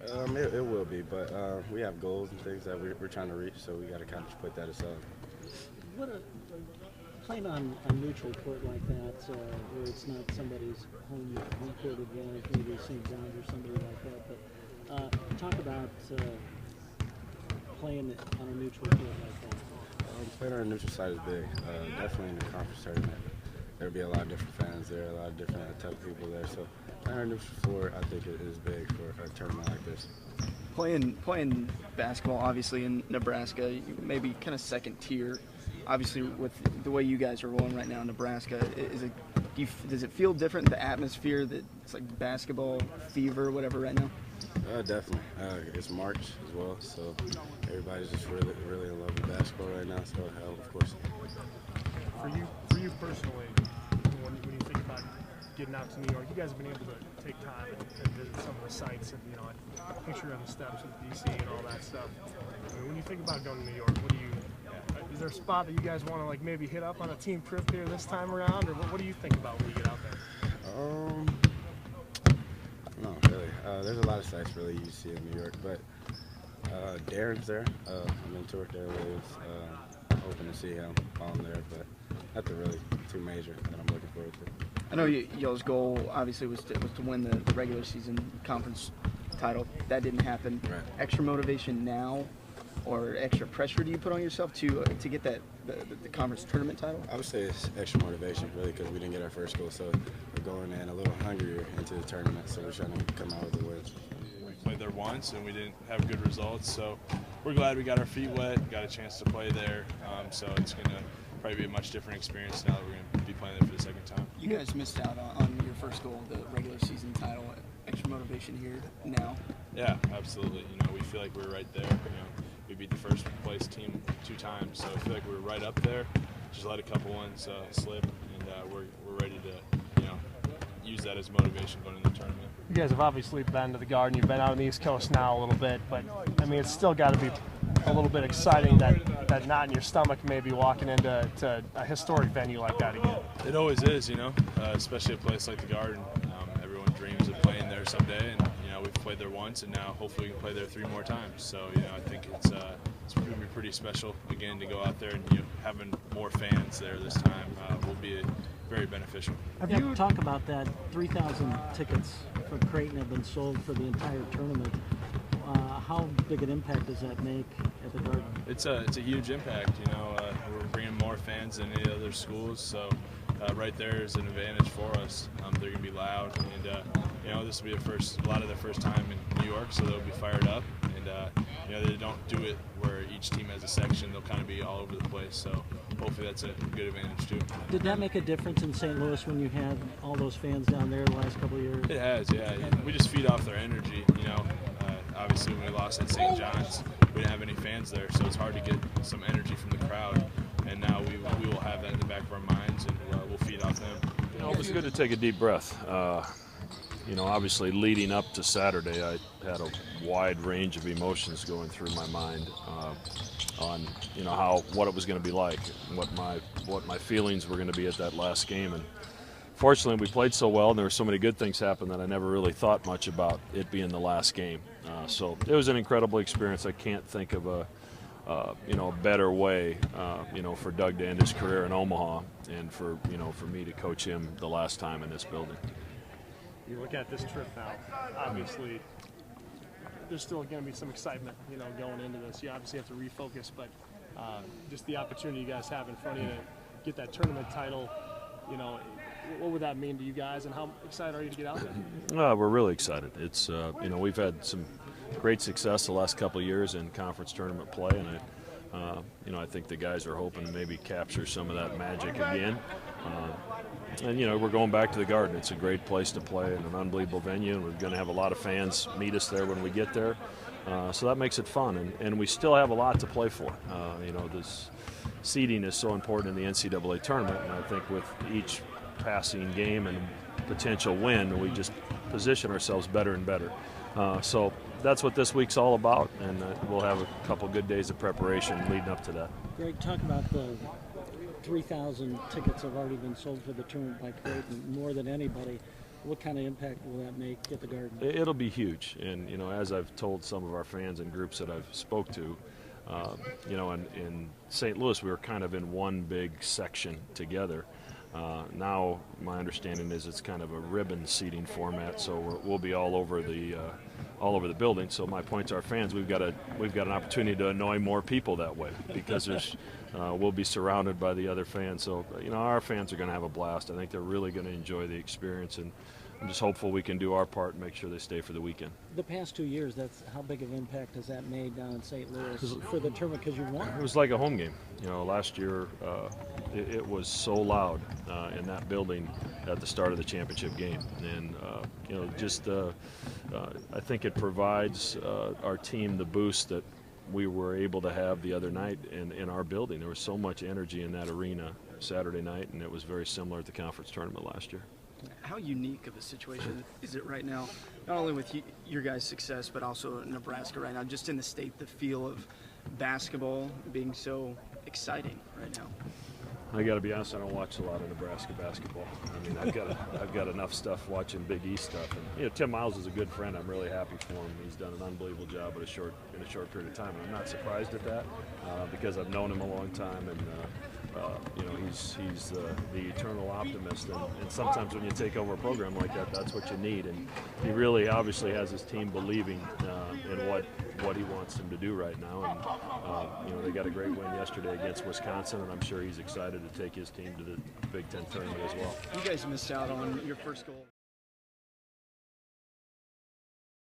It will be, but we have goals and things that we're trying to reach, so we got to kind of put that aside. What a, playing on a neutral court like that, where it's not somebody's home court advantage, maybe St. John's or somebody like that, but talk about playing on a neutral court like that. Playing on a neutral side is big. Definitely in the conference tournament, there'll be a lot of different fans there, a lot of different type of people there. So playing on a neutral floor, I think it is big for a tournament like this. Playing basketball, obviously in Nebraska, maybe kind of second tier. Obviously, with the way you guys are rolling right now in Nebraska, does it feel different, the atmosphere, that it's like basketball fever, whatever, right now? Definitely. It's March as well, so everybody's just really in love with basketball right now. So, of course. For you personally, when you think about getting out to New York, you guys have been able to take time and visit some of the sites, and I picture you on the steps of DC and all that stuff. I mean, when you think about going to New York, is there a spot that you guys want to like maybe hit up on a team trip here this time around, or what do you think about when you get out there? No, really. There's a lot of sites really you see in New York, but Darren's there. A mentor there is hoping to see him while I'm there, but nothing really too major that I'm looking forward to. I know y'all's goal obviously was to win the regular season conference title. That didn't happen. Right. Extra motivation now, or extra pressure do you put on yourself to get the conference tournament title? I would say it's extra motivation, really, because we didn't get our first goal, so we're going in a little hungrier into the tournament, so we're trying to come out with a win. We played there once, and we didn't have good results, so we're glad we got our feet wet, got a chance to play there, so it's going to probably be a much different experience now that we're going to be playing there for the second time. You guys missed out on your first goal, the regular season title. Extra motivation here now? Yeah, absolutely. We feel like we're right there. We beat the first place team 2 times, so I feel like we're right up there. Just let a couple ones slip, and we're ready to use that as motivation going into the tournament. You guys have obviously been to the Garden. You've been out on the East Coast now a little bit, but I mean, it's still got to be a little bit exciting that knot in your stomach maybe walking into a historic venue like that again. It always is, especially a place like the Garden. Everyone dreams of playing there someday, and we've played there once, and now hopefully we can play there 3 more times. So I think it's going to be pretty special again to go out there, and having more fans there this time will be very beneficial. Have you talk about that? 3,000 tickets for Creighton have been sold for the entire tournament. How big an impact does that make at the Garden? It's a huge impact. We're bringing more fans than any other schools, so right there is an advantage for us. They're going to be loud, and this will be a lot of their first time in New York, so they'll be fired up. And they don't do it where each team has a section; they'll kind of be all over the place. So hopefully that's a good advantage too. Did that make a difference in St. Louis when you had all those fans down there the last couple of years? It has, yeah. We just feed off their energy. Obviously when we lost at St. John's, we didn't have any fans there, so it's hard to get some energy from the crowd. And now we will have that in the back of our minds, and we'll feed off them. It was good to take a deep breath. Obviously leading up to Saturday, I had a wide range of emotions going through my mind on what it was going to be like, and what my feelings were going to be at that last game. And fortunately, we played so well, and there were so many good things happen that I never really thought much about it being the last game. So it was an incredible experience. I can't think of a better way, for Doug to end his career in Omaha, and for me to coach him the last time in this building. You look at this trip now, obviously there's still going to be some excitement, going into this. You obviously have to refocus, but just the opportunity you guys have in front of you to get that tournament title, what would that mean to you guys, and how excited are you to get out there? We're really excited. It's we've had some great success the last couple of years in conference tournament play, and I think the guys are hoping to maybe capture some of that magic again. And we're going back to the Garden. It's a great place to play in an unbelievable venue, and we're going to have a lot of fans meet us there when we get there. So that makes it fun, and we still have a lot to play for. This seeding is so important in the NCAA tournament, and I think with each passing game and potential win, we just position ourselves better and better. So that's what this week's all about, and we'll have a couple good days of preparation leading up to that. Greg, talk about the 3,000 tickets have already been sold for the tournament by Creighton, more than anybody. What kind of impact will that make at the Garden? It'll be huge, and as I've told some of our fans and groups that I've spoke to, in St. Louis we were kind of in one big section together. Now my understanding is it's kind of a ribbon seating format, so we'll be all over the building. So my point to our fans, we've got an opportunity to annoy more people that way, because we'll be surrounded by the other fans. So our fans are going to have a blast. I think they're really going to enjoy the experience, and I'm just hopeful we can do our part and make sure they stay for the weekend. The past 2 years, that's how big of impact has that made down in St. Louis for the tournament, because you won? It was like a home game. Last year it was so loud in that building at the start of the championship game, and I think it provides our team the boost that we were able to have the other night in our building. There was so much energy in that arena Saturday night, and it was very similar at the conference tournament last year. How unique of a situation is it right now, not only with your guys' success, but also Nebraska right now, just in the state, the feel of basketball being so exciting right now? I got to be honest, I don't watch a lot of Nebraska basketball. I mean, I've got enough stuff watching Big East stuff, and Tim Miles is a good friend. I'm really happy for him. He's done an unbelievable job in a short period of time, and I'm not surprised at that because I've known him a long time, and he's the eternal optimist, and sometimes when you take over a program like that, that's what you need. And he really obviously has his team believing in what he wants them to do right now. And they got a great win yesterday against Wisconsin, and I'm sure he's excited to take his team to the Big Ten tournament as well. You guys missed out on your first goal.